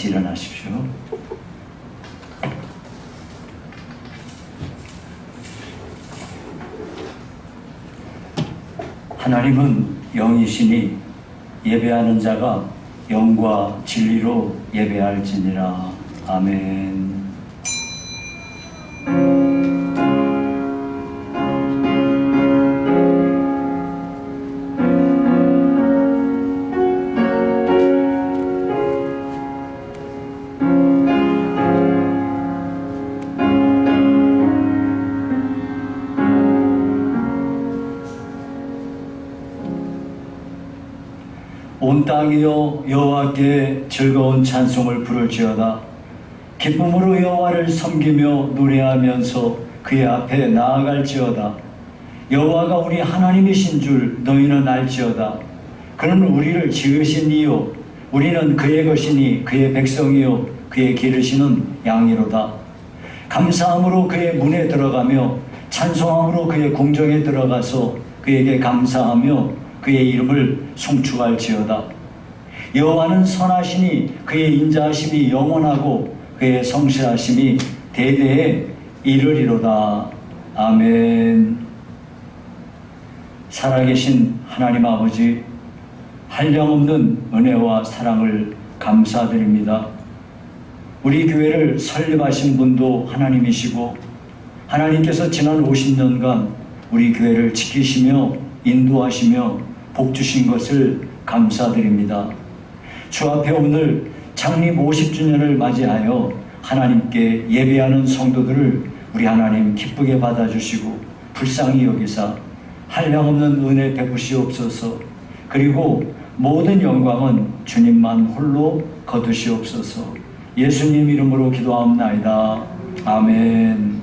같이 일어나십시오. 하나님은 영이시니 예배하는 자가 영과 진리로 예배할지니라. 아멘. 온 땅이여 여호와께 즐거운 찬송을 부를지어다. 기쁨으로 여호와를 섬기며 노래하면서 그의 앞에 나아갈지어다. 여호와가 우리 하나님이신 줄 너희는 알지어다. 그는 우리를 지으신 이요 우리는 그의 것이니 그의 백성이요 그의 기르시는 양이로다. 감사함으로 그의 문에 들어가며 찬송함으로 그의 궁정에 들어가서 그에게 감사하며 그의 이름을 송축할지어다. 여호와는 선하시니 그의 인자하심이 영원하고 그의 성실하심이 대대에 이르리로다. 아멘. 살아계신 하나님 아버지, 한량없는 은혜와 사랑을 감사드립니다. 우리 교회를 설립하신 분도 하나님이시고 하나님께서 지난 50년간 우리 교회를 지키시며 인도하시며 복 주신 것을 감사드립니다. 주 앞에 오늘 창립 50주년을 맞이하여 하나님께 예배하는 성도들을 우리 하나님 기쁘게 받아주시고 불쌍히 여기사 한량없는 은혜 베푸시옵소서. 그리고 모든 영광은 주님만 홀로 거두시옵소서. 예수님 이름으로 기도하옵나이다. 아멘.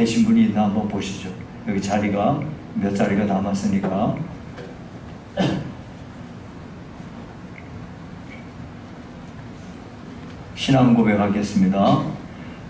계신 분이 있나 한번 보시죠. 여기 자리가 몇 자리가 남았으니까. 신앙 고백하겠습니다.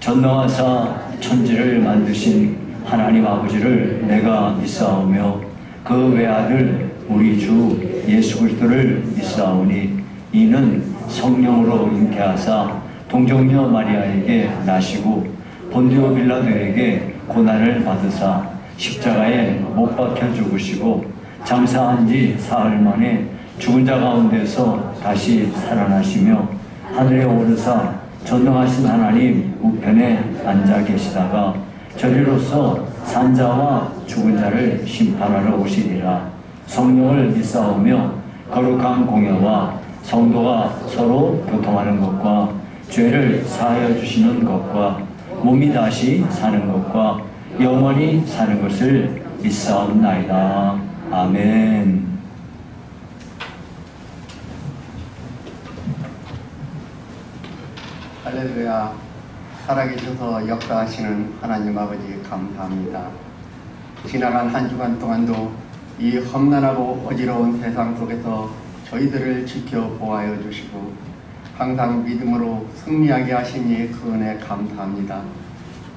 전능하사 천지를 만드신 하나님 아버지를 내가 믿사오며 그 외아들 우리 주 예수 그리스도를 믿사오니 이는 성령으로 잉태하사 동정녀 마리아에게 나시고 본디오 빌라도에게 고난을 받으사 십자가에 못 박혀 죽으시고 장사한 지 사흘 만에 죽은 자 가운데서 다시 살아나시며 하늘에 오르사 전능하신 하나님 우편에 앉아 계시다가 저리로서 산자와 죽은 자를 심판하러 오시리라. 성령을 믿사오며 거룩한 공예와 성도가 서로 교통하는 것과 죄를 사하여 주시는 것과 몸이 다시 사는 것과 영원히 사는 것을 믿사옵나이다. 아멘. 할렐루야. 살아계셔서 역사하시는 하나님 아버지 감사합니다. 지나간 한 주간 동안도 이 험난하고 어지러운 세상 속에서 저희들을 지켜보아여 주시고 항상 믿음으로 승리하게 하시니 그 은혜 감사합니다.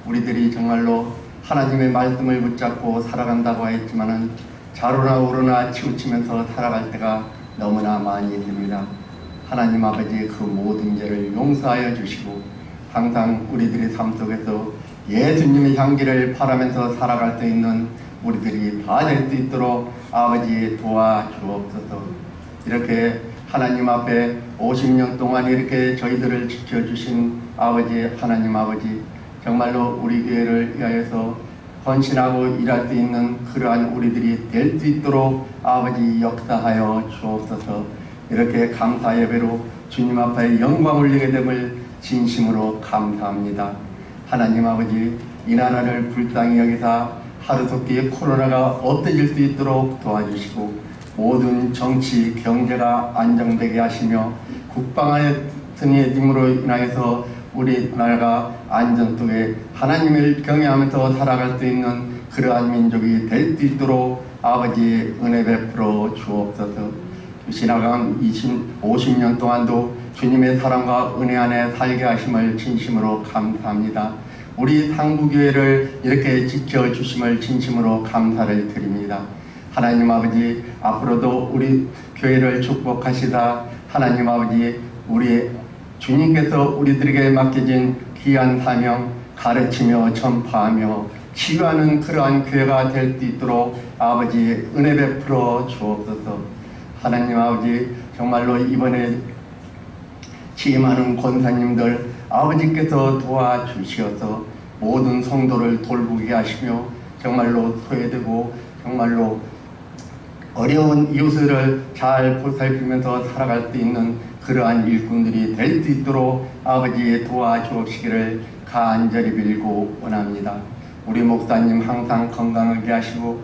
우리들이 정말로 하나님의 말씀을 붙잡고 살아간다고 했지만은 좌로나 우로나 치우치면서 살아갈 때가 너무나 많이 됩니다. 하나님 아버지 그 모든 죄를 용서하여 주시고 항상 우리들의 삶 속에서 예수님의 향기를 바라면서 살아갈 수 있는 우리들이 다 될 수 있도록 아버지 도와주옵소서. 이렇게 하나님 앞에 50년 동안 이렇게 저희들을 지켜주신 아버지 하나님 아버지 정말로 우리 교회를 위하여서 헌신하고 일할 수 있는 그러한 우리들이 될 수 있도록 아버지 역사하여 주옵소서. 이렇게 감사 예배로 주님 앞에 영광 올리게 됨을 진심으로 감사합니다. 하나님 아버지 이 나라를 불쌍히 여기사 하루속히 코로나가 없어질 수 있도록 도와주시고 모든 정치 경제가 안정되게 하시며 국방의 승리임으로 인하여서 우리나라가 안전 속에 하나님을 경외하면서 살아갈 수 있는 그러한 민족이 될 수 있도록 아버지 은혜 베풀어 주옵소서. 지나간 50년 동안도 주님의 사랑과 은혜 안에 살게 하심을 진심으로 감사합니다. 우리 상부교회를 이렇게 지켜주심을 진심으로 감사를 드립니다. 하나님 아버지 앞으로도 우리 교회를 축복하시다 하나님 아버지 우리 주님께서 우리들에게 맡겨진 귀한 사명 가르치며 전파하며 치유하는 그러한 교회가 될 수 있도록 아버지 은혜 베풀어 주옵소서. 하나님 아버지 정말로 이번에 취임하는 권사님들 아버지께서 도와주시어서 모든 성도를 돌보게 하시며 정말로 소외되고 정말로 어려운 이웃을 잘 보살피면서 살아갈 수 있는 그러한 일꾼들이 될 수 있도록 아버지 도와주시기를 간절히 빌고 원합니다. 우리 목사님 항상 건강하게 하시고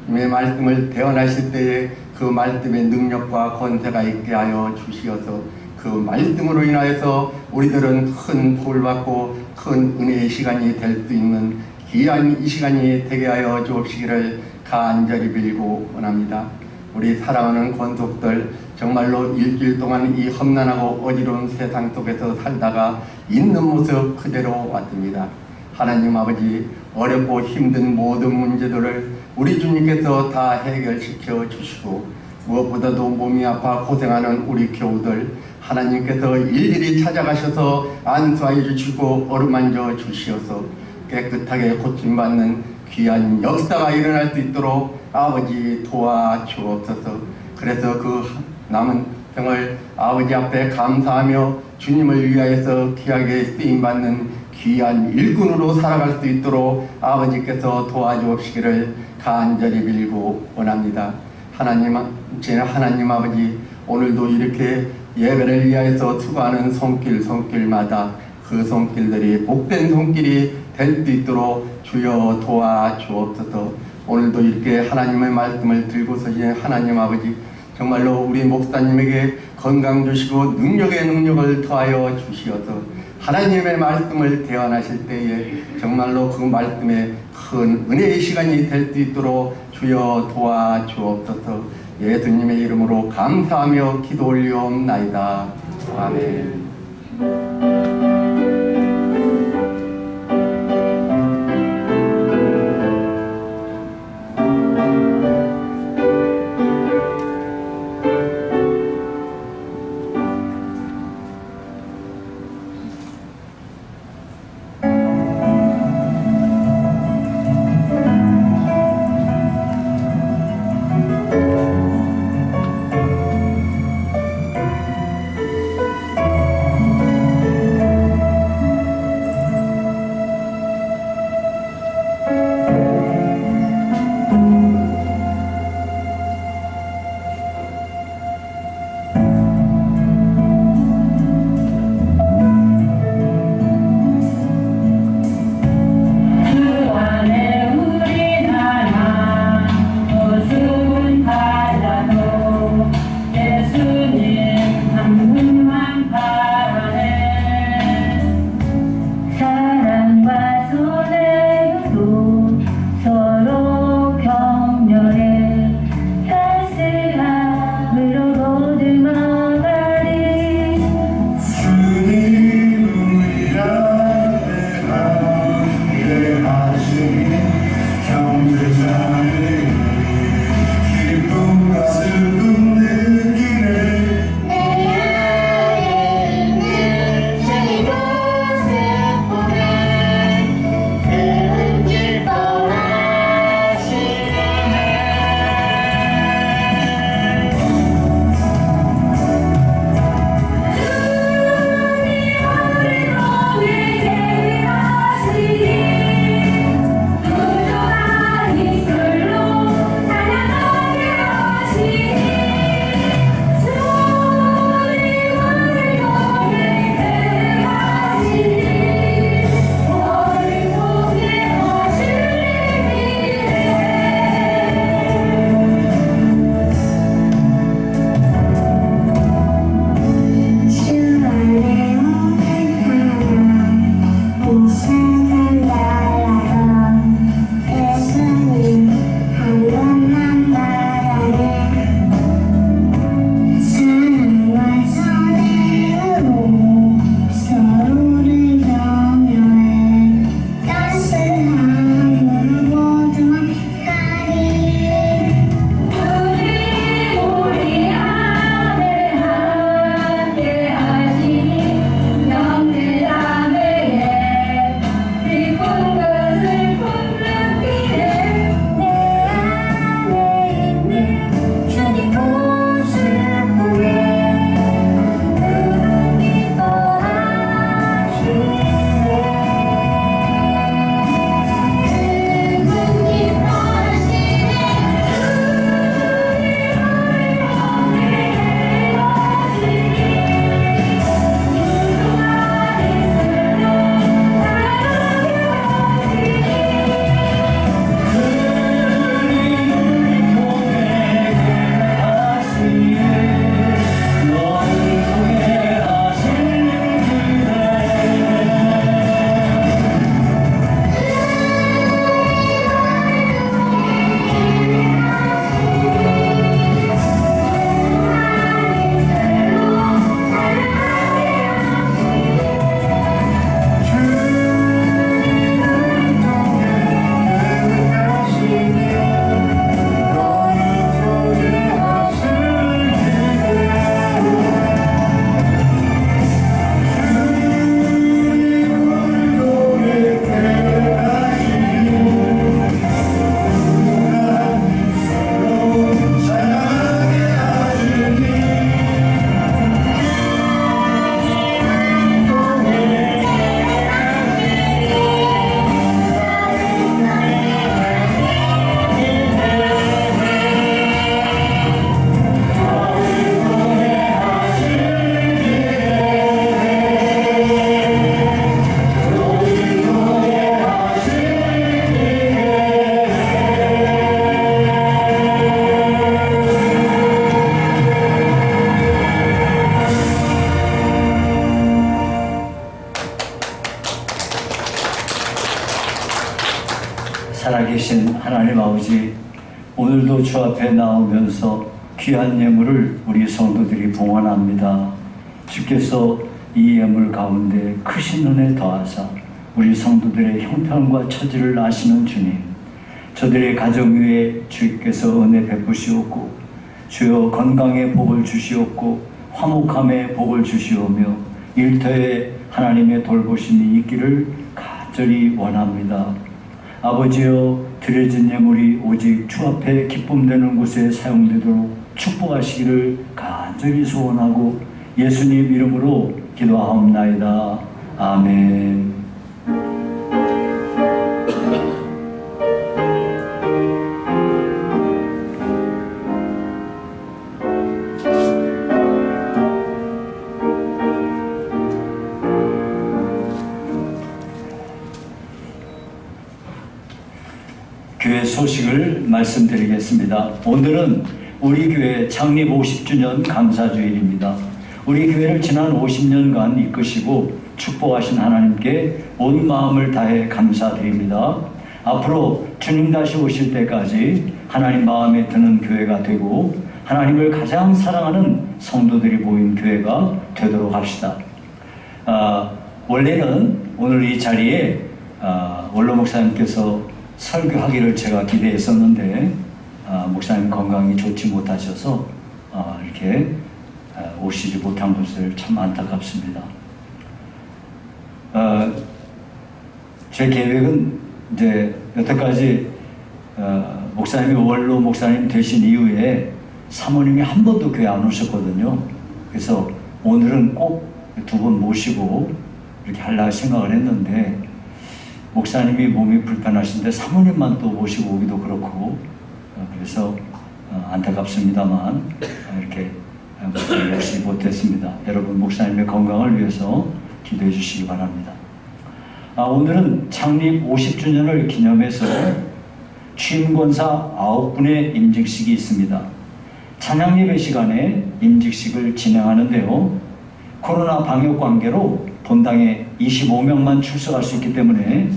주님의 말씀을 대언하실 때에 그 말씀의 능력과 권세가 있게 하여 주시어서 그 말씀으로 인하여서 우리들은 큰 복을 받고 큰 은혜의 시간이 될 수 있는 귀한 이 시간이 되게 하여 주옵시기를 간절히 빌고 원합니다. 우리 사랑하는 권속들 정말로 일주일 동안 이 험난하고 어지러운 세상 속에서 살다가 있는 모습 그대로 왔습니다. 하나님 아버지 어렵고 힘든 모든 문제들을 우리 주님께서 다 해결시켜 주시고 무엇보다도 몸이 아파 고생하는 우리 교우들 하나님께서 일일이 찾아가셔서 안수하여 주시고 어루만져 주시어서 깨끗하게 고침받는 귀한 역사가 일어날 수 있도록 아버지 도와주옵소서. 그래서 그 남은 병을 아버지 앞에 감사하며 주님을 위하여서 귀하게 쓰임받는 귀한 일꾼으로 살아갈 수 있도록 아버지께서 도와주옵시기를 간절히 빌고 원합니다. 하나님 아버지 오늘도 이렇게 예배를 위하여서 수고하는 손길마다 그 손길들이 복된 손길이 될 수 있도록 주여 도와주옵소서. 오늘도 이렇게 하나님의 말씀을 들고 서신 하나님 아버지 정말로 우리 목사님에게 건강 주시고 능력에 능력을 더하여 주시어서 하나님의 말씀을 대언하실 때에 정말로 그 말씀에 큰 은혜의 시간이 될 수 있도록 주여 도와주옵소서. 예수님의 이름으로 감사하며 기도 올리옵나이다. 아멘. 하나님 아버지, 오늘도 주 앞에 나오면서 귀한 예물을 우리 성도들이 봉헌합니다. 주께서 이 예물 가운데 크신 은혜 더하사 우리 성도들의 형편과 처지를 아시는 주님, 저들의 가정 위에 주께서 은혜 베푸시옵고 주여 건강의 복을 주시옵고 화목함의 복을 주시오며 일터에 하나님의 돌보심이 있기를 간절히 원합니다. 아버지여, 드려진 예물이 오직 주 앞에 기쁨되는 곳에 사용되도록 축복하시기를 간절히 소원하고 예수님 이름으로 기도하옵나이다. 아멘. 교회 소식을 말씀드리겠습니다. 오늘은 우리 교회 창립 50주년 감사주일입니다. 우리 교회를 지난 50년간 이끄시고 축복하신 하나님께 온 마음을 다해 감사드립니다. 앞으로 주님 다시 오실 때까지 하나님 마음에 드는 교회가 되고 하나님을 가장 사랑하는 성도들이 모인 교회가 되도록 합시다. 원래는 오늘 이 자리에 원로 목사님께서 설교하기를 제가 기대했었는데 목사님 건강이 좋지 못하셔서 이렇게 오시지 못한 것을 참 안타깝습니다. 제 계획은 이제 여태까지 목사님이 원로 목사님 되신 이후에 사모님이 한 번도 교회 안 오셨거든요. 그래서 오늘은 꼭 두 분 모시고 이렇게 하려고 생각을 했는데 목사님이 몸이 불편하신데 사모님만 또 모시고 오기도 그렇고 그래서 안타깝습니다만 이렇게 목사님 오시지 못했습니다. 여러분 목사님의 건강을 위해서 기도해 주시기 바랍니다. 오늘은 창립 50주년을 기념해서 취임권사 9분의 임직식이 있습니다. 찬양 예배 시간에 임직식을 진행하는데요. 코로나 방역 관계로 본당에 25명만 출석할 수 있기 때문에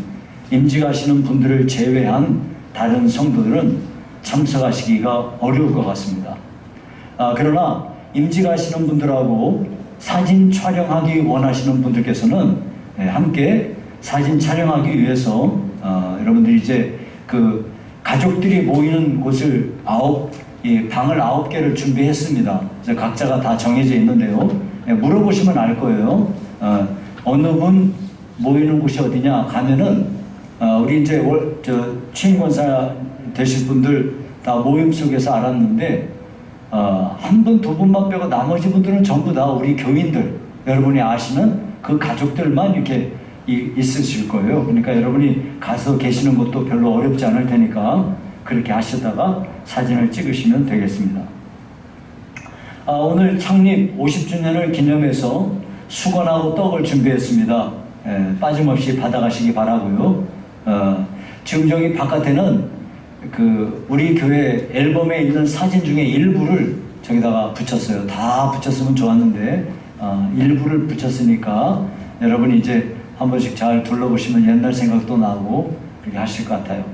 임직하시는 분들을 제외한 다른 성도들은 참석하시기가 어려울 것 같습니다. 그러나 임직하시는 분들하고 사진 촬영하기 원하시는 분들께서는 함께 사진 촬영하기 위해서 여러분들이 이제 그 가족들이 모이는 곳을 방을 9개를 준비했습니다. 이제 각자가 다 정해져 있는데요. 물어보시면 알 거예요. 어느 분 모이는 곳이 어디냐 가면은 우리 이제 취임권사 되실 분들 다 모임 속에서 알았는데 한 분, 두 분만 빼고 나머지 분들은 전부 다 우리 교인들, 여러분이 아시는 그 가족들만 이렇게 있으실 거예요. 그러니까 여러분이 가서 계시는 것도 별로 어렵지 않을 테니까 그렇게 하시다가 사진을 찍으시면 되겠습니다. 오늘 창립 50주년을 기념해서 수건하고 떡을 준비했습니다. 빠짐없이 받아가시기 바라고요. 지금 여기 바깥에는 우리 교회 앨범에 있는 사진 중에 일부를 저기다가 붙였어요. 다 붙였으면 좋았는데 일부를 붙였으니까 여러분이 이제 한 번씩 잘 둘러보시면 옛날 생각도 나고 그렇게 하실 것 같아요.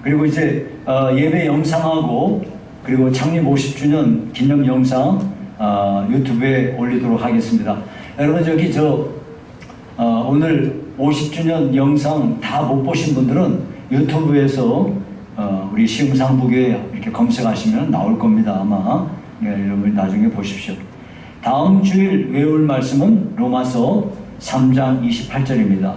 그리고 이제 예배 영상하고 그리고 창립 50주년 기념 영상 유튜브에 올리도록 하겠습니다. 여러분 저기 오늘 50주년 영상 다 못 보신 분들은 유튜브에서 우리 시흥상북에 이렇게 검색하시면 나올 겁니다. 아마 여러분 나중에 보십시오. 다음 주일 외울 말씀은 로마서 3장 28절입니다.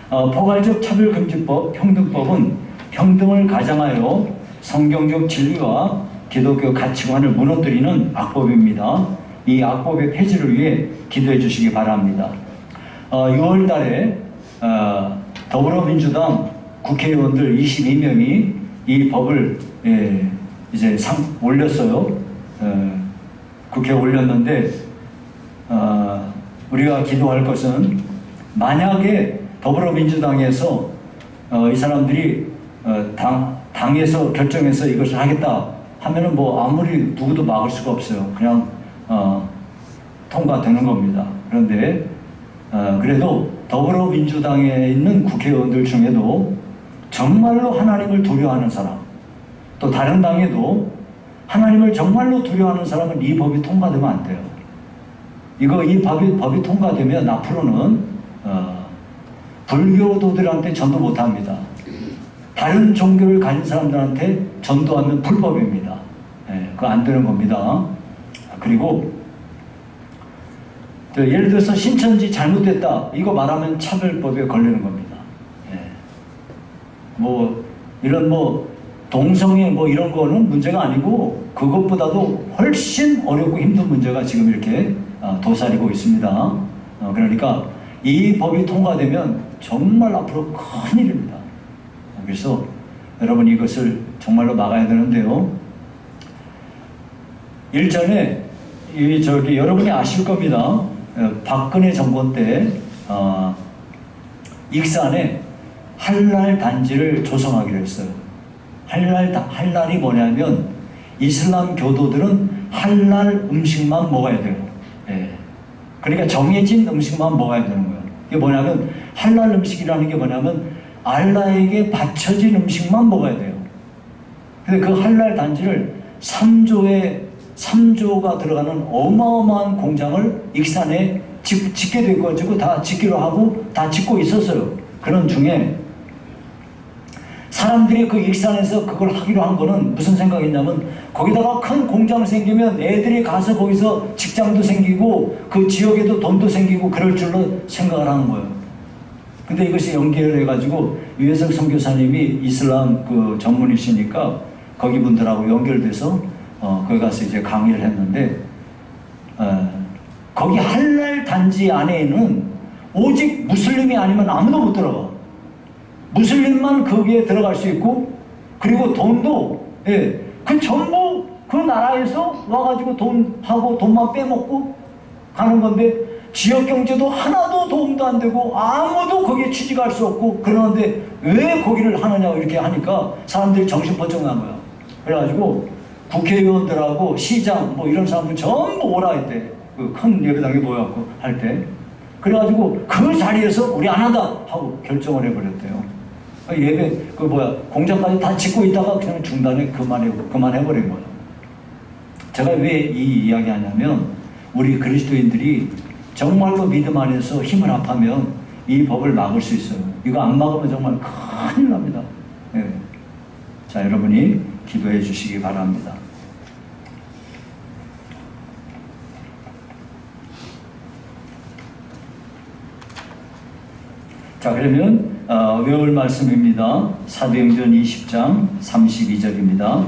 포괄적 차별금지법, 평등법은 평등을 가장하여 성경적 진리와 기독교 가치관을 무너뜨리는 악법입니다. 이 악법의 폐지를 위해 기도해 주시기 바랍니다. 6월 달에 더불어민주당 국회의원들 22명이 이 법을 이제 올렸어요. 국회에 올렸는데 우리가 기도할 것은 만약에 더불어민주당에서 이 사람들이 당에서 결정해서 이것을 하겠다 하면은 뭐 아무리 누구도 막을 수가 없어요. 그냥 통과되는 겁니다. 그런데 그래도 더불어민주당에 있는 국회의원들 중에도 정말로 하나님을 두려워하는 사람, 또 다른 당에도 하나님을 정말로 두려워하는 사람은 이 법이 통과되면 안 돼요. 이 법이 통과되면 앞으로는 불교도들한테 전도 못합니다. 다른 종교를 가진 사람들한테 전도하면 불법입니다. 그거 안 되는 겁니다. 그리고 예를 들어서 신천지 잘못됐다 이거 말하면 차별법에 걸리는 겁니다. 뭐 이런 동성애 이런 거는 문제가 아니고 그것보다도 훨씬 어렵고 힘든 문제가 지금 이렇게 도사리고 있습니다. 그러니까 이 법이 통과되면 정말 앞으로 큰일입니다. 그래서 여러분 이것을 정말로 막아야 되는데요. 일전에 여러분이 아실 겁니다. 박근혜 정권 때 익산에 할랄 단지를 조성하기로 했어요. 할랄이 뭐냐면 이슬람 교도들은 할랄 음식만 먹어야 돼요. 그러니까 정해진 음식만 먹어야 되는 거예요. 이게 뭐냐면 할랄 음식이라는 게 뭐냐면 알라에게 바쳐진 음식만 먹어야 돼요. 근데 그 할랄 단지를 3조가 들어가는 어마어마한 공장을 익산에 짓게 돼가지고 다 짓기로 하고 다 짓고 있었어요. 그런 중에 사람들이 그 익산에서 그걸 하기로 한 거는 무슨 생각이냐면 거기다가 큰 공장 생기면 애들이 가서 거기서 직장도 생기고 그 지역에도 돈도 생기고 그럴 줄로 생각을 하는 거예요. 근데 이것이 연결을 해가지고 유해석 선교사님이 이슬람 그 전문이시니까 거기 분들하고 연결돼서 거기 가서 이제 강의를 했는데 거기 할랄 단지 안에는 오직 무슬림이 아니면 아무도 못 들어가. 무슬림만 거기에 들어갈 수 있고 그리고 돈도 그 전부 그 나라에서 와가지고 돈만 빼먹고 가는 건데 지역 경제도 하나도 도움도 안 되고 아무도 거기에 취직할 수 없고 그러는데 왜 거기를 하느냐고 이렇게 하니까 사람들이 정신 번쩍 난 거야. 그래가지고 국회의원들하고 시장 이런 사람들 전부 오라 했대. 그 큰 예배당에 모여갖고 할 때. 그래가지고 그 자리에서 우리 안 한다 하고 결정을 해버렸대요. 예배 공장까지 다 짓고 있다가 그냥 중단에 그만해버린 거예요. 제가 왜 이 이야기 하냐면 우리 그리스도인들이 정말로 믿음 안에서 힘을 합하면 이 법을 막을 수 있어요. 이거 안 막으면 정말 큰일 납니다. 자, 여러분이 기도해 주시기 바랍니다. 자, 그러면 외울 말씀입니다. 사도행전 20장 32절입니다.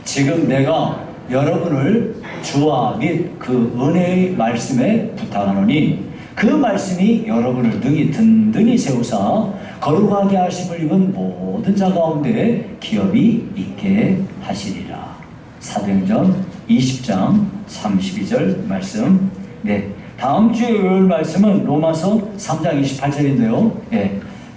지금 내가 여러분을 주와 및 그 은혜의 말씀에 부탁하노니 그 말씀이 여러분을 능히 든든히 세우사 거룩하게 하심을 입은 모든 자 가운데 기업이 있게 하시리라. 사도행전 20장 32절 말씀. 다음 주에 외울 말씀은 로마서 3장 28절인데요.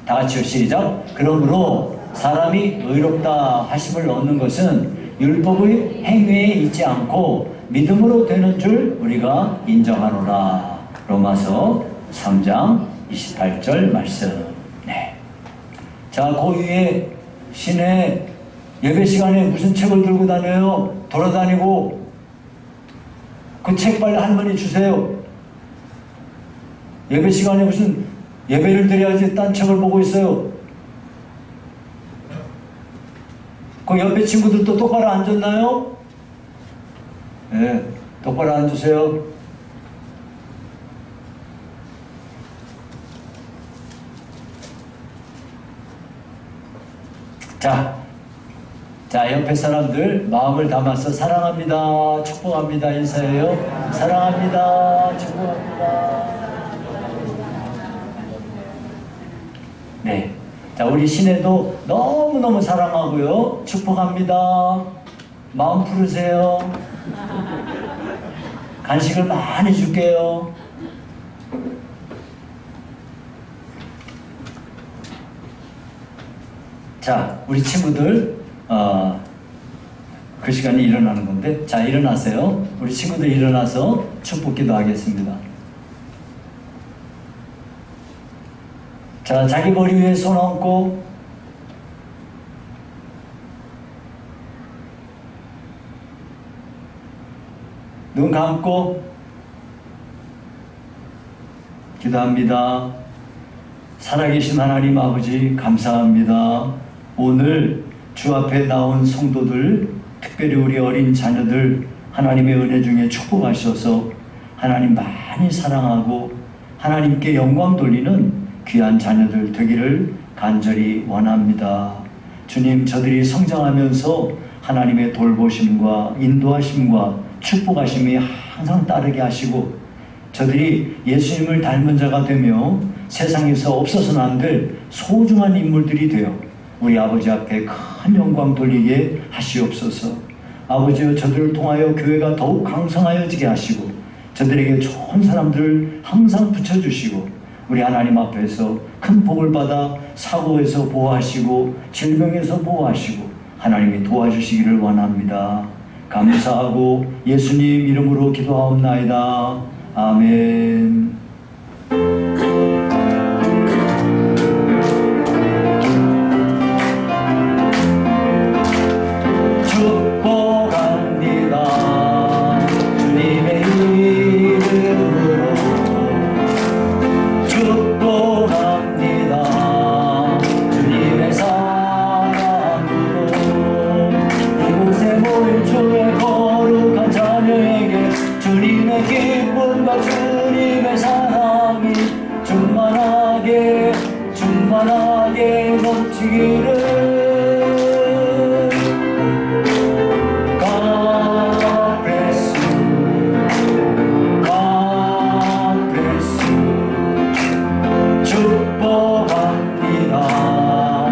다 같이 시작. 그러므로 사람이 의롭다 하심을 얻는 것은 율법의 행위에 있지 않고 믿음으로 되는 줄 우리가 인정하노라. 로마서 3장 28절 말씀. 자, 그 위에 시내 예배 시간에 무슨 책을 들고 다녀요? 돌아다니고 그 책 빨리 할머니 주세요. 예배 시간에 무슨 예배를 드려야지 딴 책을 보고 있어요. 그 옆에 친구들도 똑바로 앉았나요? 똑바로 앉으세요. 자, 옆에 사람들 마음을 담아서 사랑합니다, 축복합니다 인사해요. 사랑합니다, 축복합니다. 자, 우리 시내도 너무너무 사랑하고요. 축복합니다. 마음 푸르세요. 간식을 많이 줄게요. 자, 우리 친구들 그 시간에 일어나는 건데, 자, 일어나세요. 우리 친구들 일어나서 축복기도 하겠습니다. 자, 자기 머리 위에 손 얹고 눈 감고 기도합니다. 살아계신 하나님 아버지 감사합니다. 오늘 주 앞에 나온 성도들, 특별히 우리 어린 자녀들 하나님의 은혜 중에 축복하셔서 하나님 많이 사랑하고 하나님께 영광 돌리는 귀한 자녀들 되기를 간절히 원합니다. 주님, 저들이 성장하면서 하나님의 돌보심과 인도하심과 축복하심이 항상 따르게 하시고 저들이 예수님을 닮은 자가 되며 세상에서 없어서는 안 될 소중한 인물들이 되어 우리 아버지 앞에 큰 영광 돌리게 하시옵소서. 아버지여, 저들을 통하여 교회가 더욱 강성하여지게 하시고 저들에게 좋은 사람들을 항상 붙여주시고 우리 하나님 앞에서 큰 복을 받아 사고에서 보호하시고 질병에서 보호하시고 하나님이 도와주시기를 원합니다. 감사하고 예수님 이름으로 기도하옵나이다. 아멘. 축복합니다. 주님의 이름으로 축복합니다. 주님의 사랑으로 이곳에 모인 주의 거룩한 자녀에게 주님의 기쁨과 주님의 사랑이 충만하게 넘치기를. 축복합니다.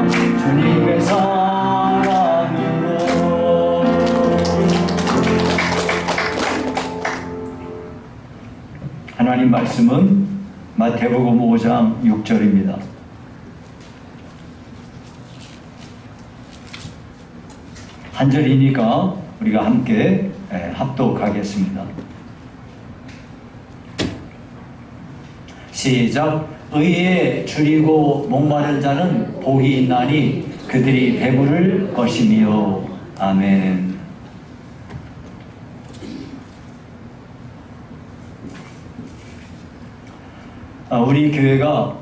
주님의 사랑으로. 하나님 말씀은 마태복음 5장 6절입니다. 한 절이니까 우리가 함께 합독하겠습니다. 시작. 의에 줄이고 목마른 자는 복이 있나니 그들이 배부를 것이며. 아멘. 우리 교회가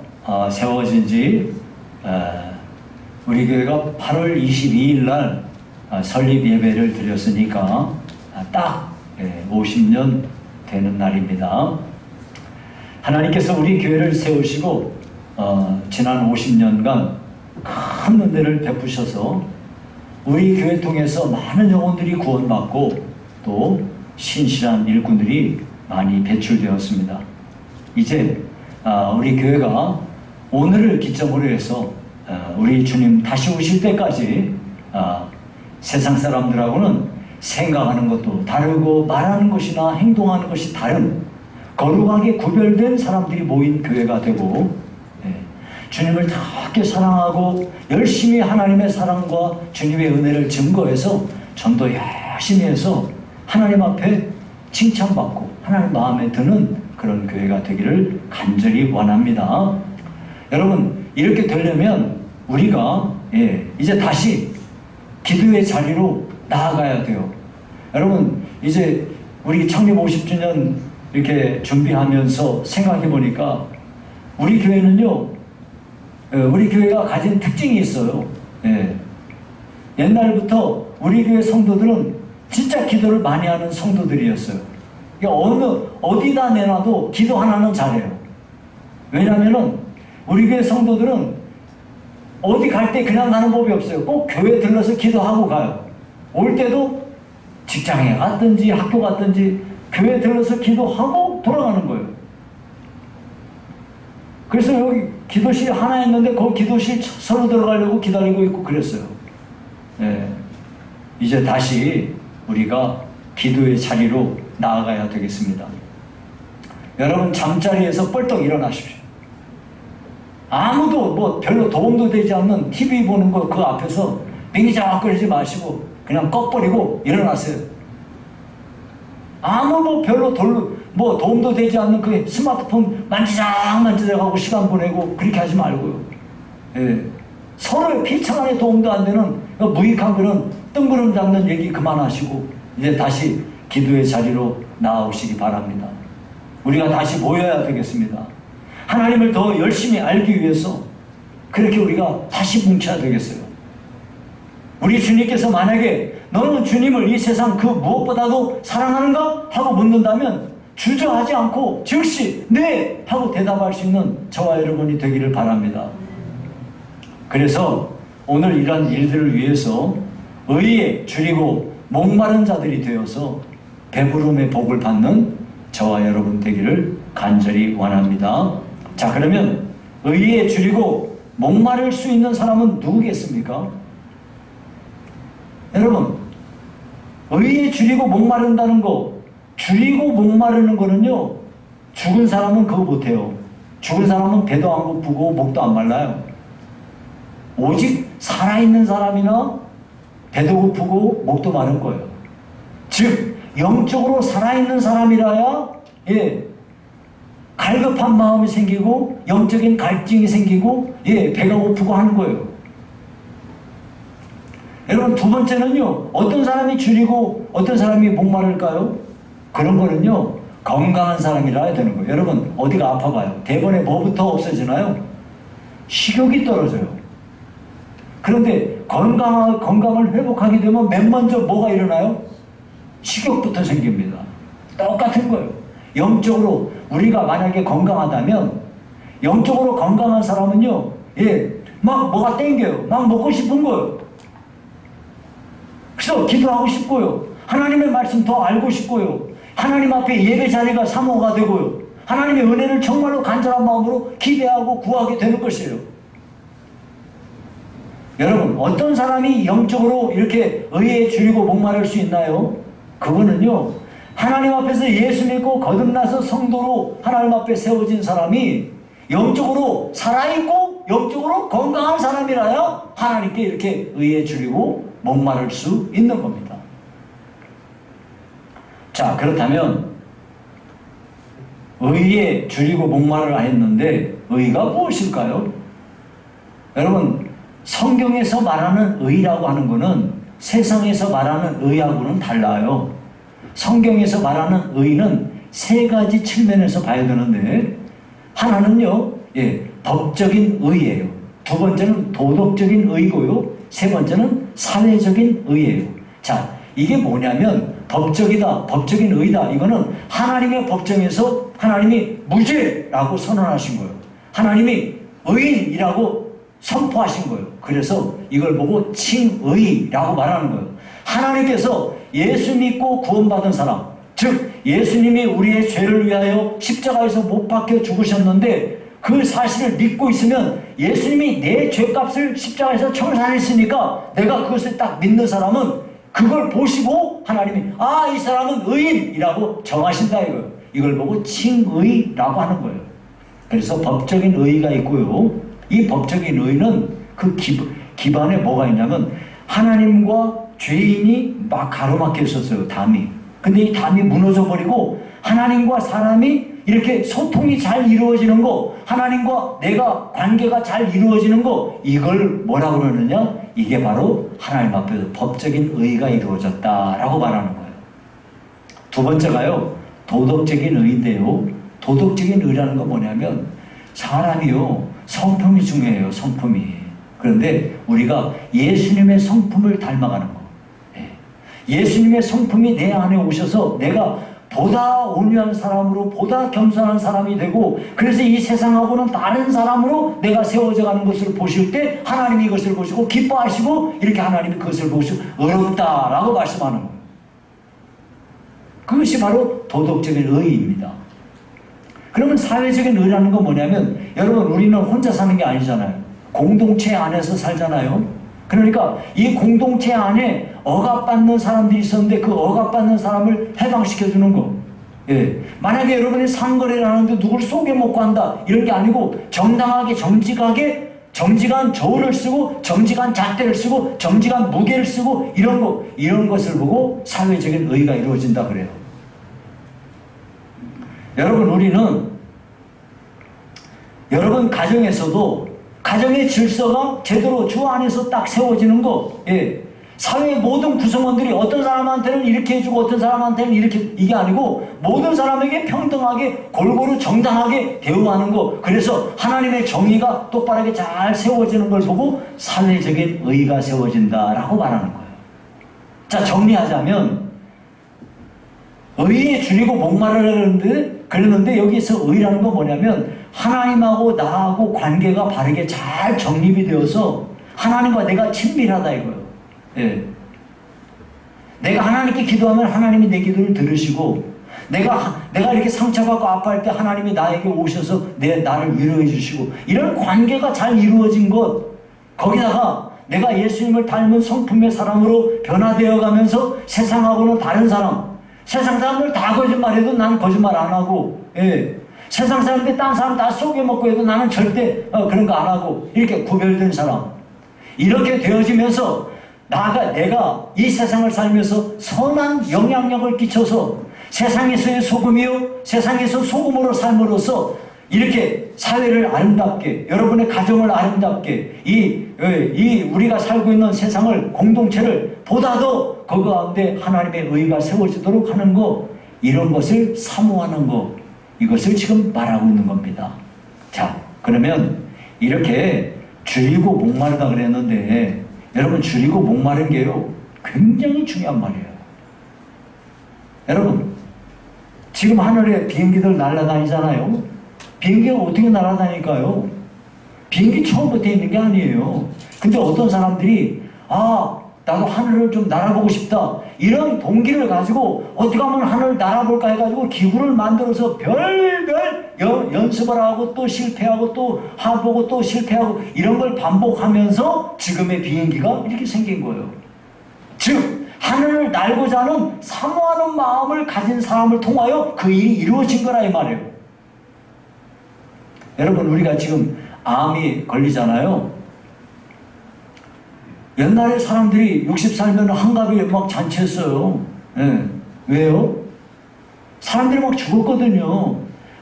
세워진 지 우리 교회가 8월 22일 날 설립 예배를 드렸으니까 딱 50년 되는 날입니다. 하나님께서 우리 교회를 세우시고 지난 50년간 큰 은혜를 베푸셔서 우리 교회 통해서 많은 영혼들이 구원받고 또 신실한 일꾼들이 많이 배출되었습니다. 이제 우리 교회가 오늘을 기점으로 해서 우리 주님 다시 오실 때까지 세상 사람들하고는 생각하는 것도 다르고 말하는 것이나 행동하는 것이 다른 거룩하게 구별된 사람들이 모인 교회가 되고 주님을 더럽게 사랑하고 열심히 하나님의 사랑과 주님의 은혜를 증거해서 전도 열심히 해서 하나님 앞에 칭찬받고 하나님 마음에 드는 그런 교회가 되기를 간절히 원합니다. 여러분, 이렇게 되려면 우리가 이제 다시 기도의 자리로 나아가야 돼요. 여러분, 이제 우리 창립 50주년 이렇게 준비하면서 생각해 보니까 우리 교회는요, 우리 교회가 가진 특징이 있어요. 옛날부터 우리 교회 성도들은 진짜 기도를 많이 하는 성도들이었어요. 어디다 내놔도 기도 하나는 잘해요. 왜냐면은 우리 교회 성도들은 어디 갈 때 그냥 가는 법이 없어요. 꼭 교회 들러서 기도하고 가요. 올 때도 직장에 갔든지 학교 갔든지 교회 들러서 기도하고 돌아가는 거예요. 그래서 여기 기도실 하나 있는데 거기 기도실 서로 들어가려고 기다리고 있고 그랬어요. 이제 다시 우리가 기도의 자리로 나아가야 되겠습니다. 여러분, 잠자리에서 뻘떡 일어나십시오. 아무도 별로 도움도 되지 않는 TV 보는 거 그 앞에서 빙자거리지 마시고 그냥 꺾버리고 일어났어요. 아무 뭐 별로 뭐 도움도 되지 않는 그 스마트폰 만지작하고 시간 보내고 그렇게 하지 말고요. 예. 서로의 피차간에 도움도 안 되는 무익한 그런 뜬구름 잡는 얘기 그만하시고 이제 다시 기도의 자리로 나아오시기 바랍니다. 우리가 다시 모여야 되겠습니다. 하나님을 더 열심히 알기 위해서 그렇게 우리가 다시 뭉쳐야 되겠어요. 우리 주님께서 만약에 너는 주님을 이 세상 그 무엇보다도 사랑하는가? 하고 묻는다면 주저하지 않고 즉시 네! 하고 대답할 수 있는 저와 여러분이 되기를 바랍니다. 그래서 오늘 이런 일들을 위해서 의에 줄이고 목마른 자들이 되어서 배부름의 복을 받는 저와 여러분 되기를 간절히 원합니다. 자, 그러면 의에 줄이고 목마를 수 있는 사람은 누구겠습니까? 여러분, 의에 줄이고 목마른다는 거, 줄이고 목마르는 거는요, 죽은 사람은 그거 못해요. 죽은 사람은 배도 안 고프고 목도 안 말라요. 오직 살아있는 사람이나 배도 고프고 목도 마른 거예요. 즉 영적으로 살아있는 사람이라야 갈급한 마음이 생기고 영적인 갈증이 생기고 배가 고프고 하는 거예요. 여러분, 두 번째는요, 어떤 사람이 줄이고 어떤 사람이 목마를까요? 그런 거는요, 건강한 사람이라야 되는 거예요. 여러분, 어디가 아파봐요. 대번에 뭐부터 없어지나요? 식욕이 떨어져요. 그런데 건강을 회복하게 되면 맨 먼저 뭐가 일어나요? 식욕부터 생깁니다. 똑같은 거예요. 영적으로 우리가 만약에 건강하다면, 영적으로 건강한 사람은요, 막 뭐가 땡겨요. 막 먹고 싶은 거예요. 그래서 기도하고 싶고요. 하나님의 말씀 더 알고 싶고요. 하나님 앞에 예배 자리가 사모가 되고요. 하나님의 은혜를 정말로 간절한 마음으로 기대하고 구하게 되는 것이에요. 여러분, 어떤 사람이 영적으로 이렇게 의에 줄이고 목마를 수 있나요? 그거는요, 하나님 앞에서 예수 믿고 거듭나서 성도로 하나님 앞에 세워진 사람이 영적으로 살아있고 영적으로 건강한 사람이라야 하나님께 이렇게 의에 줄이고 목마를 수 있는 겁니다. 자, 그렇다면 의에 줄이고 목마를 했는데 의가 무엇일까요? 여러분, 성경에서 말하는 의라고 하는 것은 세상에서 말하는 의하고는 달라요. 성경에서 말하는 의는 세 가지 측면에서 봐야 되는데, 하나는요, 법적인 의예요. 두 번째는 도덕적인 의고요. 세 번째는 사회적인 의예요. 자, 이게 뭐냐면 법적이다, 법적인 의다. 이거는 하나님의 법정에서 하나님이 무죄라고 선언하신 거예요. 하나님이 의인이라고 선포하신 거예요. 그래서 이걸 보고 칭의라고 말하는 거예요. 하나님께서 예수 믿고 구원받은 사람, 즉 예수님이 우리의 죄를 위하여 십자가에서 못 박혀 죽으셨는데 그 사실을 믿고 있으면 예수님이 내 죄값을 십자가에서 청산했으니까 내가 그것을 딱 믿는 사람은 그걸 보시고 하나님이 이 사람은 의인이라고 정하신다 이거예요. 이걸 보고 칭의라고 하는 거예요. 그래서 법적인 의의가 있고요. 이 법적인 의의는 그 기반에 뭐가 있냐면 하나님과 죄인이 막 가로막혀 있었어요. 담이. 근데 이 담이 무너져 버리고 하나님과 사람이 이렇게 소통이 잘 이루어지는 거, 하나님과 내가 관계가 잘 이루어지는 거, 이걸 뭐라고 그러느냐? 이게 바로 하나님 앞에서 법적인 의의가 이루어졌다라고 말하는 거예요. 두 번째가요, 도덕적인 의인데요. 도덕적인 의라는 건 뭐냐면 사람이요, 성품이 중요해요. 성품이. 그런데 우리가 예수님의 성품을 닮아가는 거. 예수님의 성품이 내 안에 오셔서 내가 보다 온유한 사람으로 보다 겸손한 사람이 되고, 그래서 이 세상하고는 다른 사람으로 내가 세워져 가는 것을 보실 때 하나님이 이것을 보시고 기뻐하시고 이렇게 하나님이 그것을 보시고 어렵다라고 말씀하는 거예요. 그것이 바로 도덕적인 의의입니다. 그러면 사회적인 의의라는 건 뭐냐면, 여러분, 우리는 혼자 사는 게 아니잖아요. 공동체 안에서 살잖아요. 그러니까 이 공동체 안에 억압받는 사람들이 있었는데 그 억압받는 사람을 해방시켜주는 거. 만약에 여러분이 상거래를 하는데 누굴 속여먹고 한다 이런 게 아니고 정당하게 정직하게 정직한 저울을 쓰고 정직한 잣대를 쓰고 정직한 무게를 쓰고 이런 것을 보고 사회적인 의가 이루어진다 그래요. 여러분, 우리는 여러분 가정에서도 가정의 질서가 제대로 주 안에서 딱 세워지는 거, 사회의 모든 구성원들이 어떤 사람한테는 이렇게 해주고 어떤 사람한테는 이렇게, 이게 아니고 모든 사람에게 평등하게 골고루 정당하게 대우하는 거, 그래서 하나님의 정의가 똑바르게 잘 세워지는 걸 보고 사회적인 의가 세워진다라고 말하는 거예요. 자, 정리하자면 의에 줄이고 목마르려는데 그랬는데 여기서 의라는 건 뭐냐면 하나님하고 나하고 관계가 바르게 잘 정립이 되어서 하나님과 내가 친밀하다 이거예요. 내가 하나님께 기도하면 하나님이 내 기도를 들으시고 내가 이렇게 상처받고 아파할 때 하나님이 나에게 오셔서 나를 위로해 주시고 이런 관계가 잘 이루어진 것, 거기다가 내가 예수님을 닮은 성품의 사람으로 변화되어 가면서 세상하고는 다른 사람, 세상 사람들 다 거짓말해도 난 거짓말 안 하고, 세상 사람들 딴 사람 다 속여먹고 해도 나는 절대 그런 거 안 하고 이렇게 구별된 사람, 이렇게 되어지면서 내가 이 세상을 살면서 선한 영향력을 끼쳐서 세상에서의 소금이요 세상에서 소금으로 삶으로써 이렇게 사회를 아름답게, 여러분의 가정을 아름답게, 우리가 살고 있는 세상을, 공동체를 보다 더 그 가운데 하나님의 의가 세워지도록 하는 것, 이런 것을 사모하는 것, 이것을 지금 말하고 있는 겁니다. 자, 그러면 이렇게 줄이고 목마르다 그랬는데 여러분, 줄이고 목마른 게요 굉장히 중요한 말이에요. 여러분, 지금 하늘에 비행기들 날아다니잖아요. 비행기가 어떻게 날아다닐까요? 비행기 처음부터 있는 게 아니에요. 근데 어떤 사람들이 나도 하늘을 좀 날아보고 싶다, 이런 동기를 가지고 어떻게 하면 하늘을 날아볼까 해가지고 기구를 만들어서 별별 연습을 하고 또 실패하고 또 해보고 또 실패하고 이런 걸 반복하면서 지금의 비행기가 이렇게 생긴 거예요. 즉 하늘을 날고자 하는 사모하는 마음을 가진 사람을 통하여 그 일이 이루어진 거라 이 말이에요. 여러분, 우리가 지금 암이 걸리잖아요. 옛날에 사람들이 60살면 한갑에 막 잔치했어요. 왜요? 사람들이 막 죽었거든요.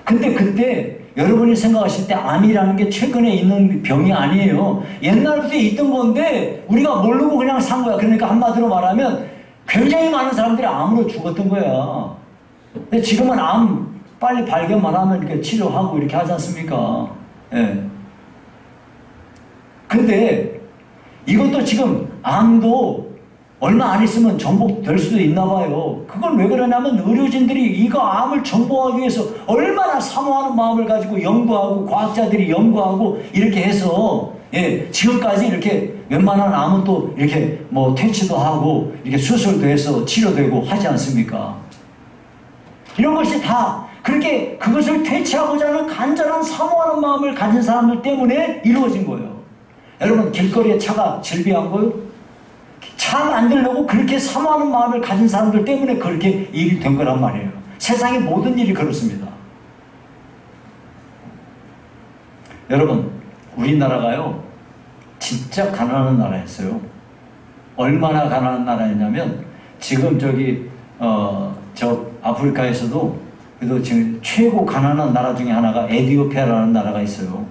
근데 그때 여러분이 생각하실 때 암이라는 게 최근에 있는 병이 아니에요. 옛날부터 있던 건데 우리가 모르고 그냥 산 거야. 그러니까 한마디로 말하면 굉장히 많은 사람들이 암으로 죽었던 거야. 근데 지금은 암 빨리 발견만 하면 이렇게 치료하고 이렇게 하지 않습니까? 근데 이것도 지금 암도 얼마 안 있으면 정복될 수도 있나 봐요. 그건 왜 그러냐면 의료진들이 이거 암을 정복하기 위해서 얼마나 사모하는 마음을 가지고 연구하고 과학자들이 연구하고 이렇게 해서 지금까지 이렇게 웬만한 암은 또 이렇게 뭐 퇴치도 하고 이렇게 수술도 해서 치료되고 하지 않습니까? 이런 것이 다 그렇게 그것을 퇴치하고자 하는 간절한 사모하는 마음을 가진 사람들 때문에 이루어진 거예요. 여러분, 길거리에 차가 질비한 거요? 차 만들려고 그렇게 사모하는 마음을 가진 사람들 때문에 그렇게 일이 된 거란 말이에요. 세상의 모든 일이 그렇습니다. 여러분, 우리나라가요 진짜 가난한 나라였어요. 얼마나 가난한 나라였냐면 지금 저 아프리카에서도 그래도 지금 최고 가난한 나라 중에 하나가 에티오피아라는 나라가 있어요.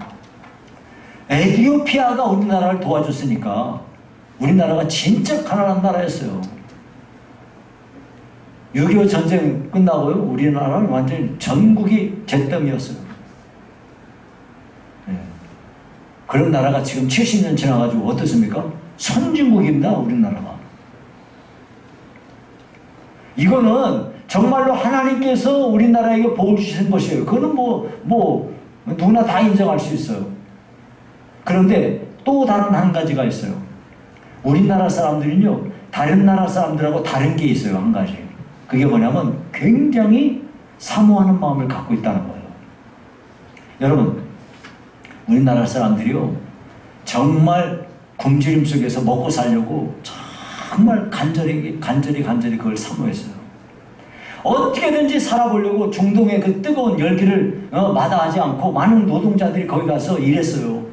에티오피아가 우리나라를 도와줬으니까 우리나라가 진짜 가난한 나라였어요. 6.25 전쟁 끝나고요, 우리나라는 완전히 전국이 잿더미였어요. 그런 나라가 지금 70년 지나가지고 어떻습니까? 선진국입니다, 우리나라가. 이거는 정말로 하나님께서 우리나라에게 복을 주신 것이에요. 그거는 누구나 다 인정할 수 있어요. 그런데 또 다른 한 가지가 있어요. 우리나라 사람들은요, 다른 나라 사람들하고 다른 게 있어요, 한 가지. 그게 뭐냐면 굉장히 사모하는 마음을 갖고 있다는 거예요. 여러분, 우리나라 사람들이요, 정말 굶주림 속에서 먹고 살려고 정말 간절히 그걸 사모했어요. 어떻게든지 살아보려고 중동의 그 뜨거운 열기를 마다하지 않고 많은 노동자들이 거기 가서 일했어요.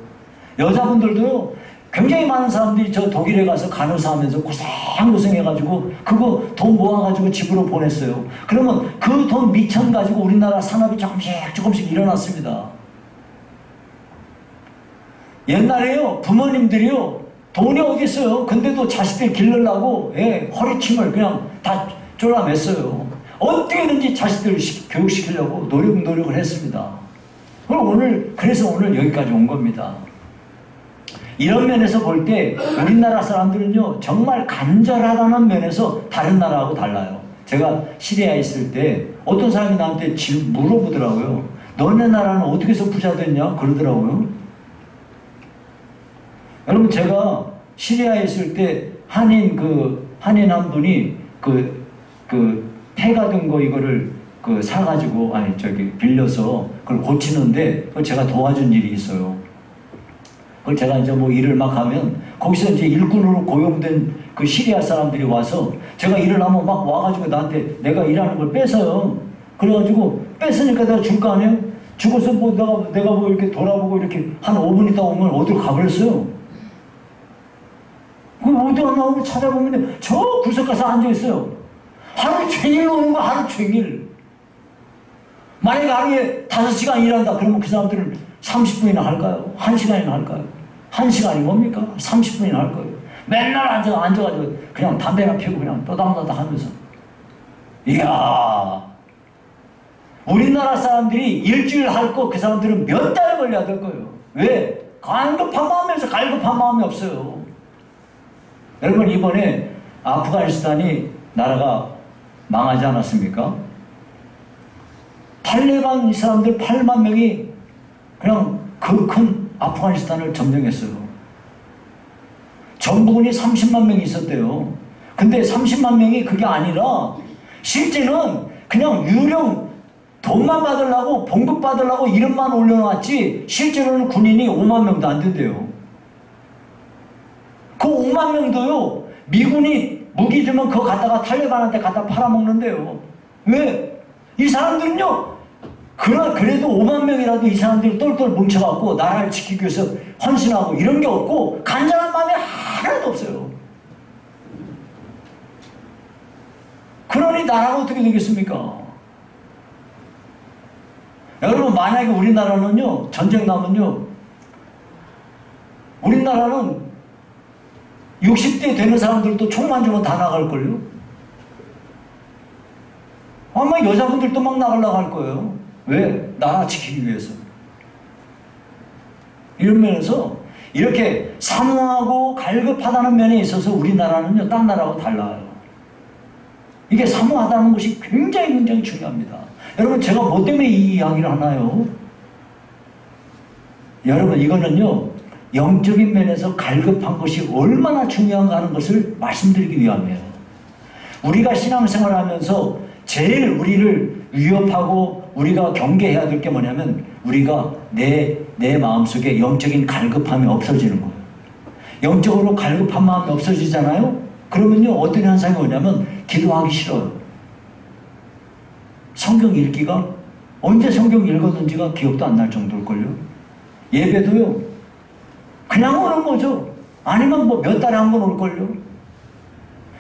여자분들도요, 굉장히 많은 사람들이 저 독일에 가서 간호사 하면서 고생해가지고 그거 돈 모아가지고 집으로 보냈어요. 그러면 그 돈 미천 가지고 우리나라 산업이 조금씩 일어났습니다. 옛날에요, 부모님들이요, 돈이 어디 있어요. 근데도 자식들 기르려고 허리춤을 그냥 다 졸라맸어요. 어떻게든지 자식들을 교육시키려고 노력을 했습니다. 그래서 오늘 여기까지 온 겁니다. 이런 면에서 볼 때 우리나라 사람들은요, 정말 간절하다는 면에서 다른 나라하고 달라요. 제가 시리아에 있을 때 어떤 사람이 나한테 물어보더라고요. 너네 나라는 어떻게 해서 부자 됐냐? 그러더라고요. 여러분, 제가 시리아에 있을 때 한인 한 분이 폐가 된 거 이거를 사가지고, 빌려서 그걸 고치는데 그걸 제가 도와준 일이 있어요. 그걸 제가 이제 뭐 일을 막 하면 거기서 이제 일꾼으로 고용된 그 시리아 사람들이 와서 제가 일을 하면 막 와가지고 나한테 내가 일하는 걸 뺏어요. 그래가지고 뺏으니까 내가 줄 거 아니에요? 주고서 뭐 내가 뭐 이렇게 돌아보고 이렇게 한 5분 있다 오면 어디로 가버렸어요. 그 어디 안 나오면 찾아보면 저 구석 가서 앉아있어요. 하루 종일 오는 거, 하루 종일. 만약에 하루에 5시간 일한다 그러면 그 사람들은 30분이나 할까요? 1시간이나 할까요? 1시간이 뭡니까? 30분이나 할 거예요. 맨날 앉아가지고 그냥 담배나 피우고 그냥 떠닥떠닥 하면서. 이야, 우리나라 사람들이 일주일 할 거 그 사람들은 몇 달 걸려야 될 거예요. 왜? 갈급한 마음에서 갈급한 마음이 없어요. 여러분, 이번에 아프가니스탄이 나라가 망하지 않았습니까? 탈레반 이 사람들 8만 명이 그냥 그 큰 아프가니스탄을 점령했어요. 정부군이 30만 명이 있었대요. 근데 30만 명이 그게 아니라 실제는 그냥 유령 돈만 받으려고 봉급 받으려고 이름만 올려놨지 실제로는 군인이 5만 명도 안 된대요. 그 5만 명도요, 미군이 무기 주면 그거 갖다가 탈레반한테 갖다 팔아먹는데요. 왜? 이 사람들은요, 그래도 5만 명이라도 이 사람들이 똘똘 뭉쳐갖고 나라를 지키기 위해서 헌신하고 이런 게 없고 간절한 마음이 하나도 없어요. 그러니 나라가 어떻게 되겠습니까? 여러분, 만약에 우리나라는요, 전쟁 나면요, 우리나라는 60대 되는 사람들도 총만 주면 다 나갈걸요? 아마 여자분들도 막 나가려고 할 거예요. 왜? 나라 지키기 위해서. 이런 면에서 이렇게 사모하고 갈급하다는 면에 있어서 우리나라는요, 딴 나라하고 달라요. 이게 사모하다는 것이 굉장히 중요합니다. 여러분, 제가 뭐 때문에 이 이야기를 하나요? 여러분, 이거는요, 영적인 면에서 갈급한 것이 얼마나 중요한가 하는 것을 말씀드리기 위함이에요. 우리가 신앙생활을 하면서 제일 우리를 위협하고 우리가 경계해야 될 게 뭐냐면 우리가 내 마음속에 영적인 갈급함이 없어지는 거예요. 영적으로 갈급한 마음이 없어지잖아요? 그러면요, 어떤 현상이 오냐면 기도하기 싫어요. 성경 읽기가 언제 성경 읽었는지가 기억도 안 날 정도일걸요. 예배도요, 그냥 오는 거죠. 아니면 뭐 몇 달에 한 번 올걸요.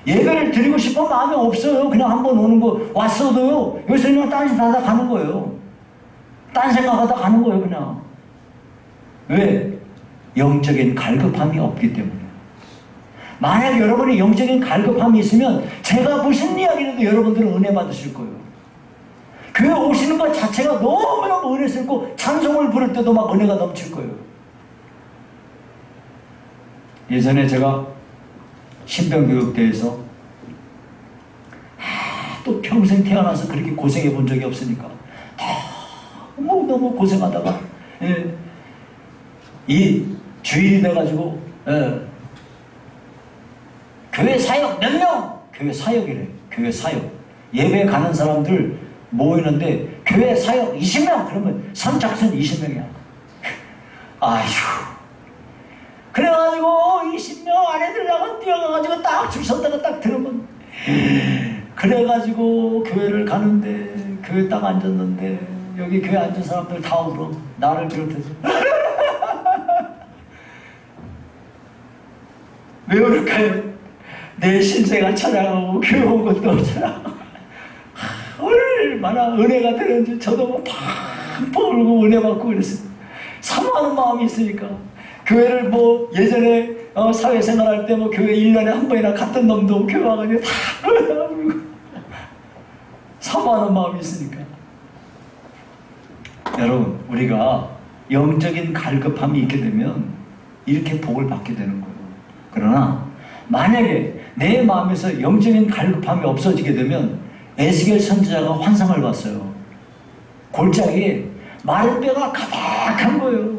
예배를 드리고 싶은 마음이 없어요. 그냥 한 번 오는 거 왔어도요, 여기서 그냥 딴짓 하다 가는 거예요. 딴 생각하다 가는 거예요, 그냥. 왜? 영적인 갈급함이 없기 때문에. 만약 여러분이 영적인 갈급함이 있으면 제가 무슨 이야기를 해도 여러분들은 은혜 받으실 거예요. 교회 오시는 것 자체가 너무너무 은혜스럽고 찬송을 부를 때도 막 은혜가 넘칠 거예요. 예전에 제가 신병교육대에서 또 평생 태어나서 그렇게 고생해 본 적이 없으니까 너무 고생하다가 이 주일이 돼가지고 교회 사역 몇 명? 교회 사역이래. 교회 사역. 예배 가는 사람들 모이는데 교회 사역 20명 그러면 선착순 20명이야. 아휴. 그래가지고 20명 아내들하고 뛰어가가지고 딱 줄 서다가 딱 들으면 그래가지고 교회를 가는데 교회 딱 앉았는데 여기 교회 앉은 사람들 다 울어. 나를 비롯해서 왜 그럴까요? 내 신세가 찾아가고 교회 온 것도 찾아가고 얼마나 은혜가 되는지 저도 뭐 팍팍 울고 은혜 받고 그랬어요. 사모하는 마음이 있으니까. 교회를 뭐 예전에 사회생활 할 때 뭐 교회 1년에 한 번이나 갔던 놈도 교회 와가지고 다 울고 사모하는 마음이 있으니까. 여러분, 우리가 영적인 갈급함이 있게 되면 이렇게 복을 받게 되는 거예요. 그러나 만약에 내 마음에서 영적인 갈급함이 없어지게 되면 에스겔 선지자가 환상을 봤어요. 골짜기에 마른 뼈가 가득한 거예요.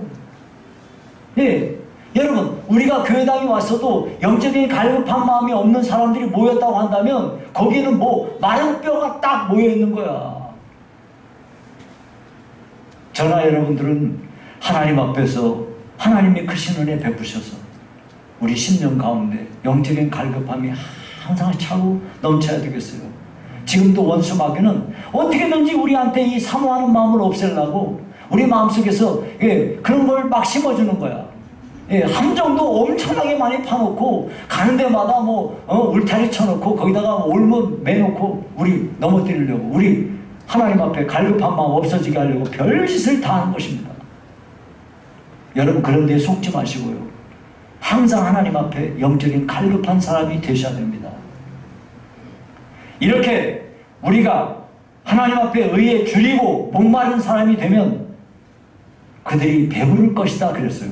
예, 여러분, 우리가 교회당에 왔어도 영적인 갈급한 마음이 없는 사람들이 모였다고 한다면 거기는 뭐 마른 뼈가 딱 모여 있는 거야. 저나 여러분들은 하나님 앞에서 하나님의 크신 은혜 베푸셔서 우리 심령 가운데 영적인 갈급함이 항상 차고 넘쳐야 되겠어요. 지금도 원수 마귀는 어떻게든지 우리한테 이 사모하는 마음을 없애려고 우리 마음속에서 그런 걸 막 심어주는 거야. 함정도 엄청나게 많이 파놓고 가는 데마다 뭐 울타리 쳐놓고 거기다가 올무 매놓고 우리 넘어뜨리려고, 우리 하나님 앞에 갈급한 마음 없어지게 하려고 별짓을 다 하는 것입니다. 여러분, 그런 데에 속지 마시고요. 항상 하나님 앞에 영적인 갈급한 사람이 되셔야 됩니다. 이렇게 우리가 하나님 앞에 의에 줄이고 목마른 사람이 되면 그들이 배부를 것이다 그랬어요.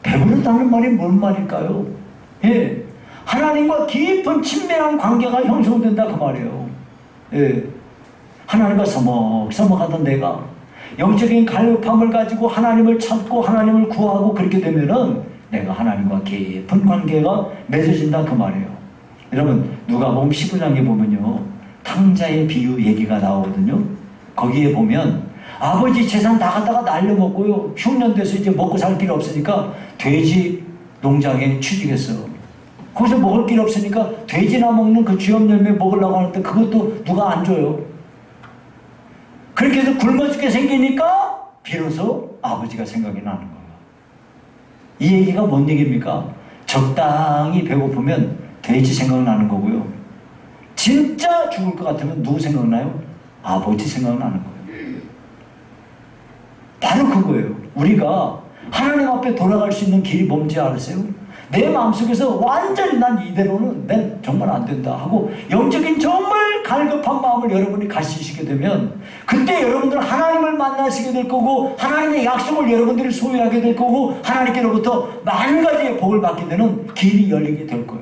배부르다는 말이 뭔 말일까요? 예, 하나님과 깊은 친밀한 관계가 형성된다 그 말이에요. 예, 하나님과 서먹서먹하던 내가 영적인 갈급함을 가지고 하나님을 찾고 하나님을 구하고 그렇게 되면은 내가 하나님과 깊은 관계가 맺어진다 그 말이에요. 여러분, 누가복음 15장에 보면요, 탕자의 비유 얘기가 나오거든요. 거기에 보면 아버지 재산 다 갖다가 날려먹고요, 흉년돼서 이제 먹고 살 길 없으니까 돼지 농장에 취직했어요. 거기서 먹을 길 없으니까 돼지나 먹는 그 쥐염 열매 먹으려고 하는데 그것도 누가 안 줘요. 그렇게 해서 굶어 죽게 생기니까 비로소 아버지가 생각이 나는 거예요. 이 얘기가 뭔 얘기입니까? 적당히 배고프면 돼지 생각나는 거고요. 진짜 죽을 것 같으면 누구 생각나요? 아버지 생각나는 거예요. 바로 그거예요. 우리가 하나님 앞에 돌아갈 수 있는 길이 뭔지 아세요? 내 마음속에서 완전히 난 이대로는 난 정말 안 된다 하고 영적인 정말 갈급한 마음을 여러분이 가지시게 되면 그때 여러분들은 하나님을 만나시게 될 거고 하나님의 약속을 여러분들이 소유하게 될 거고 하나님께로부터 만 가지의 복을 받게 되는 길이 열리게 될 거예요.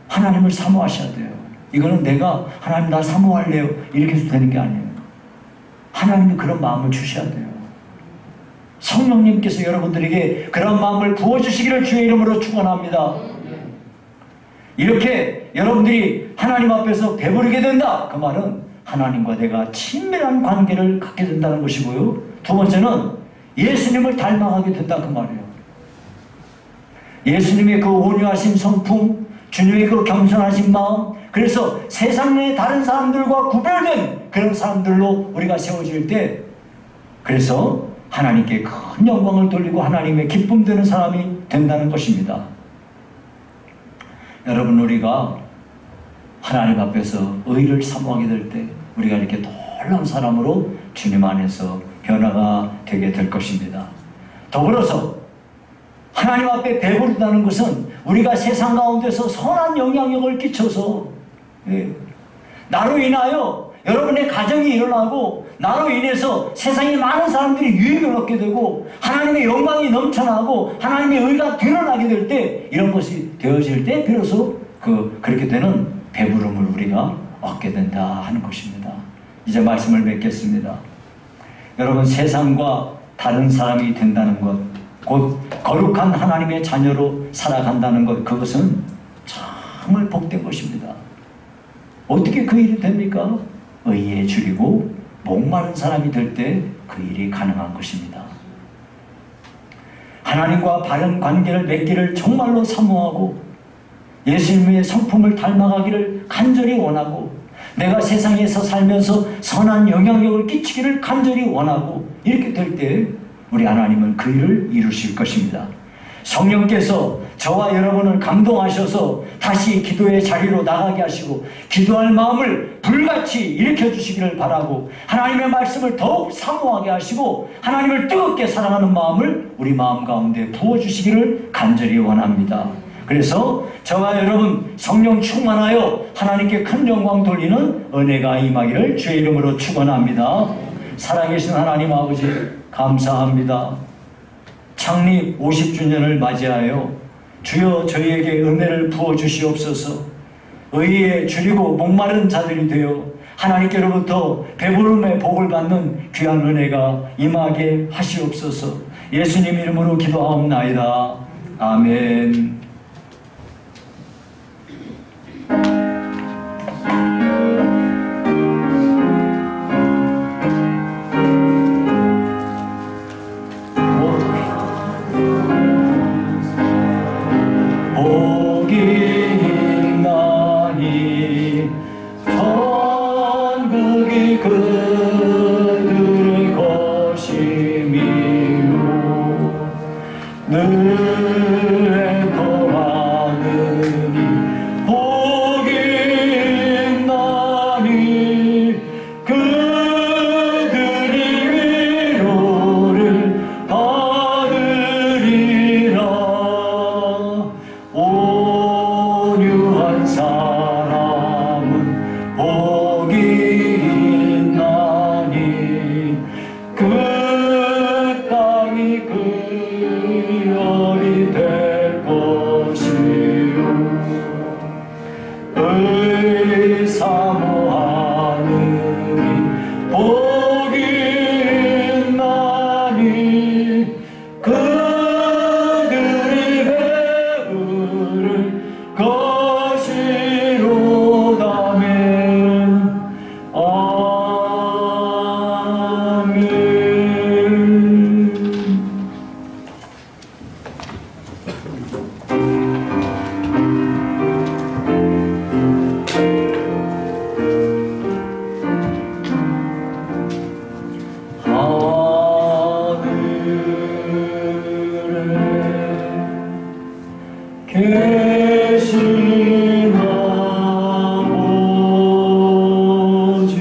하나님을 사모하셔야 돼요. 이거는 내가 하나님 나 사모할래요 이렇게 해서 되는 게 아니에요. 하나님이 그런 마음을 주셔야 돼요. 성령님께서 여러분들에게 그런 마음을 부어주시기를 주의 이름으로 축원합니다. 이렇게 여러분들이 하나님 앞에서 배부르게 된다. 그 말은 하나님과 내가 친밀한 관계를 갖게 된다는 것이고요. 두 번째는 예수님을 닮아가게 된다. 그 말이에요. 예수님의 그 온유하신 성품, 주님의 그 겸손하신 마음, 그래서 세상의 다른 사람들과 구별된 그런 사람들로 우리가 세워질 때 그래서 하나님께 큰 영광을 돌리고 하나님의 기쁨 되는 사람이 된다는 것입니다. 여러분, 우리가 하나님 앞에서 의를 사모하게 될 때 우리가 이렇게 놀라운 사람으로 주님 안에서 변화가 되게 될 것입니다. 더불어서 하나님 앞에 배부르다는 것은 우리가 세상 가운데서 선한 영향력을 끼쳐서 나로 인하여 여러분의 가정이 일어나고 나로 인해서 세상에 많은 사람들이 유익을 얻게 되고 하나님의 영광이 넘쳐나고 하나님의 의가 드러나게 될 때 이런 것이 되어질 때 비로소 그렇게 되는 배부름을 우리가 얻게 된다 하는 것입니다. 이제 말씀을 맺겠습니다. 여러분, 세상과 다른 사람이 된다는 것, 곧 거룩한 하나님의 자녀로 살아간다는 것, 그것은 정말 복된 것입니다. 어떻게 그 일이 됩니까? 의에 줄이고 목마른 사람이 될 때 그 일이 가능한 것입니다. 하나님과 바른 관계를 맺기를 정말로 사모하고 예수님의 성품을 닮아가기를 간절히 원하고 내가 세상에서 살면서 선한 영향력을 끼치기를 간절히 원하고 이렇게 될 때 우리 하나님은 그 일을 이루실 것입니다. 성령께서 저와 여러분을 감동하셔서 다시 기도의 자리로 나가게 하시고 기도할 마음을 불같이 일으켜 주시기를 바라고 하나님의 말씀을 더욱 사모하게 하시고 하나님을 뜨겁게 사랑하는 마음을 우리 마음 가운데 부어주시기를 간절히 원합니다. 그래서 저와 여러분 성령 충만하여 하나님께 큰 영광 돌리는 은혜가 임하기를 주의 이름으로 축원합니다. 살아계신 하나님 아버지 감사합니다. 창립 50주년을 맞이하여 주여 저희에게 은혜를 부어주시옵소서. 의에 줄이고 목마른 자들이 되어 하나님께로부터 배부름의 복을 받는 귀한 은혜가 임하게 하시옵소서. 예수님 이름으로 기도하옵나이다. 아멘. 복이 있나니 천국이 그들의 것이미요 늘 통하느니 복이 있나니 그들이 위로를 받으리라. 온유한 사람은 복이 있나니 그 땅이 그열이 될 것이요 의사모하느니 복이 있나니 그들이 배우를 것이로다멘. 아멘. 하늘에 계신 아버지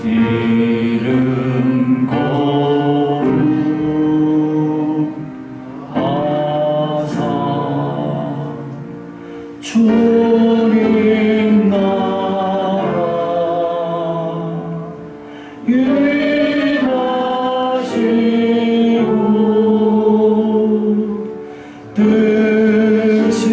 이름 거룩하사 주님 나라 임하시고 뜻이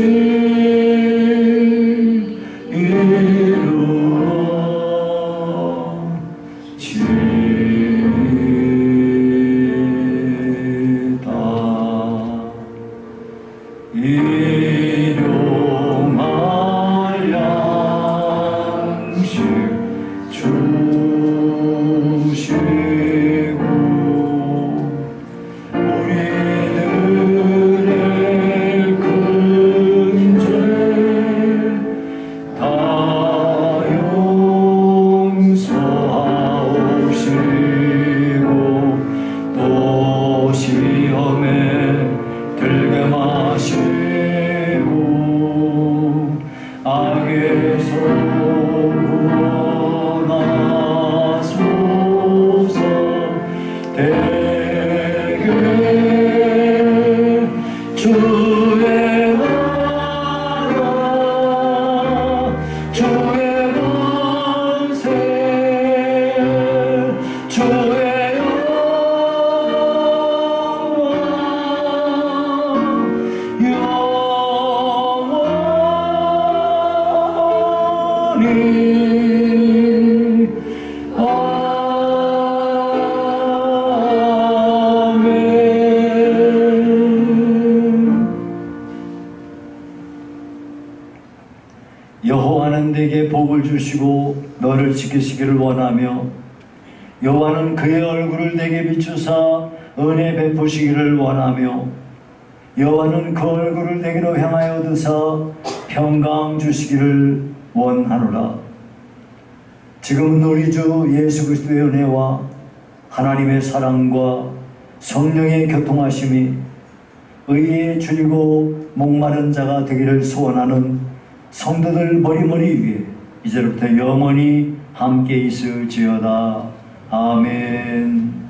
이루어지다. 일용할 양식 주시고 우리들의 큰 죄 다 용서하옵시고 또 시험에 들게 마시고 악에서 구원하소서. 대개 주의 나라 주의 권세 주의 영원히 아멘. 여호와는 내게 복을 주시고 너를 지키시기를 원하며 여호와는 그의 얼굴을 내게 비추사 은혜 베푸시기를 원하며 여호와는 그 얼굴을 내게로 향하여 드사 평강 주시기를 원하노라. 지금은 우리 주 예수 그리스도의 은혜와 하나님의 사랑과 성령의 교통하심이 의에 줄이고 목마른 자가 되기를 소원하는 성도들 머리머리 위에 이제부터 영원히 함께 있을지어다. 아멘.